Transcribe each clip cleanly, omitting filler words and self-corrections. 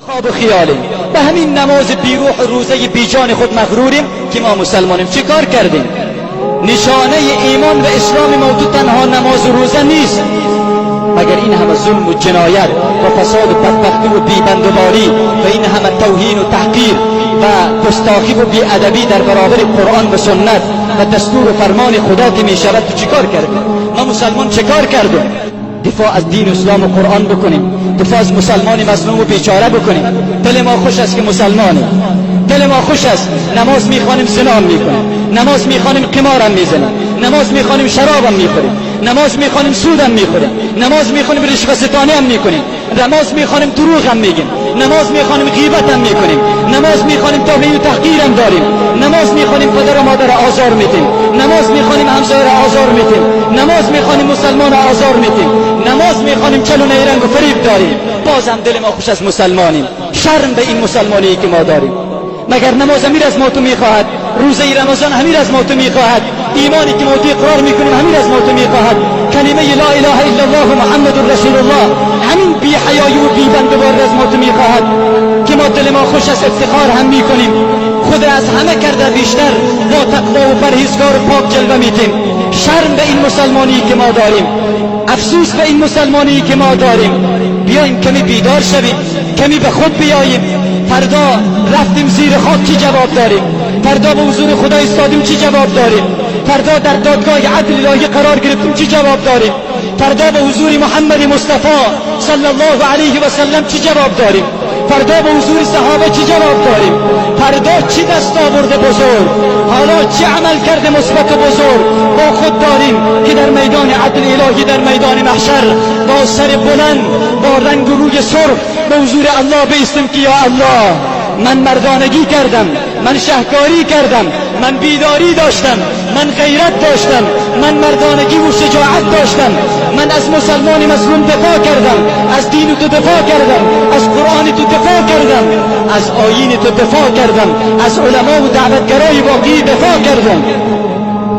خواب و خیالیم، به همین نماز بیروح و روزه بیجان خود مغروریم که ما مسلمانیم. چه کار کردیم؟ نشانه ایمان و اسلام موضوع تنها نماز و روزه نیست، مگر این همه ظلم و جنایت و فساد و بدبختی و بیبندوباری و این همه توهین و تحقیر و گستاخی و بیادبی در برابر قرآن و سنت و دستور و فرمان خدا که می شود. تو چه کار کردیم؟ ما مسلمان چه کار کردیم؟ دفاع از دین اسلام و قرآن بکنیم، دفاع از مسلمان مظلوم و بیچاره بکنیم. دل ما خوش است که مسلمانیم، دل ما خوش است. نماز میخوانیم زنا میکنیم، نماز میخوانیم قمارم میزنیم، نماز میخوانیم شرابم میخوریم، نماز میخوانیم سودم میخوریم، نماز میخوانیم رشوه ستانی هم میکنیم، نماز میخوانیم دروغ هم میگیم، نماز میخوانیم غیبت هم میکنیم، نماز میخوانیم توهین و تحقیر هم داریم، نماز میخوانیم پدر و مادر آزار میدیم، نماز میخوانیم همسایه را آزار میدیم، نماز میخوانیم مسلمان را آزار میدیم، نماز میخوانیم چل و نیرنگ و فریب داریم. بازم دل ما خوش از مسلمانیم. شرم به این مسلمانی که ما داریم. مگر نماز امیر از ما تو میخواهد؟ روزه رمضان امیر از ما تو میخواهد؟ ایمانی که ما تو اقرار میکنیم امیر از ما تو میخواهد؟ کلمه لا اله الا الله محمد رسول الله همین بی حیایی و بی بندوباری از ما تو میخواهد که ما دل ما خوش از افتخار هم میکنیم. خود از همه کرده بیشتر با تقوا و پرهیزگار و پاک جلوه میدیم. شرم به این مسلمانی که ما داریم، افسوس به این مسلمانی که ما داریم. بیاییم کمی بیدار شویم، کمی به خود بیاییم. فردا رفتیم زیر خاک چی جواب داریم؟ فردا به حضور خدا ایستادیم چی جواب داریم؟ فردا در دادگاه عدل الهی قرار گرفتیم چی جواب داریم؟ فردا به حضور محمد مصطفی صلی الله علیه و سلم چی جواب داریم؟ فردا به حضور صحابه چی جواب داریم؟ فردا چی دست آورده بزرگ، حالا چی عمل کرده مثبت بزرگ با خود داریم که در میدان عدل الهی، در میدان محشر با سر بلند، با رنگ و روی سرخ به حضور الله بایستیم که یا الله، من مردانگی کردم، من شهکاری کردم، من بیداری داشتم، من غیرت داشتم، من مردانگی و شجاعت داشتم، من از مسلمان مظلوم دفاع کردم، از دین تو دفاع کردم، از قرآن تو دفاع کردم، از آیین تو دفاع کردم، از علما و دعوتگرای واقعی دفاع کردم.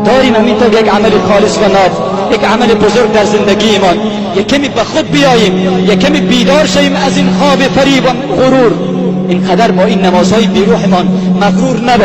داریم همینطور یک عمل خالص و ناب، یک عمل بزرگ در زندگیمان. یک کمی به خود بیاییم، یک کمی بیدار شویم از این خواب فریب و غرور. اینقدر با این نمازهای بیروحمان مغرور نباشیم.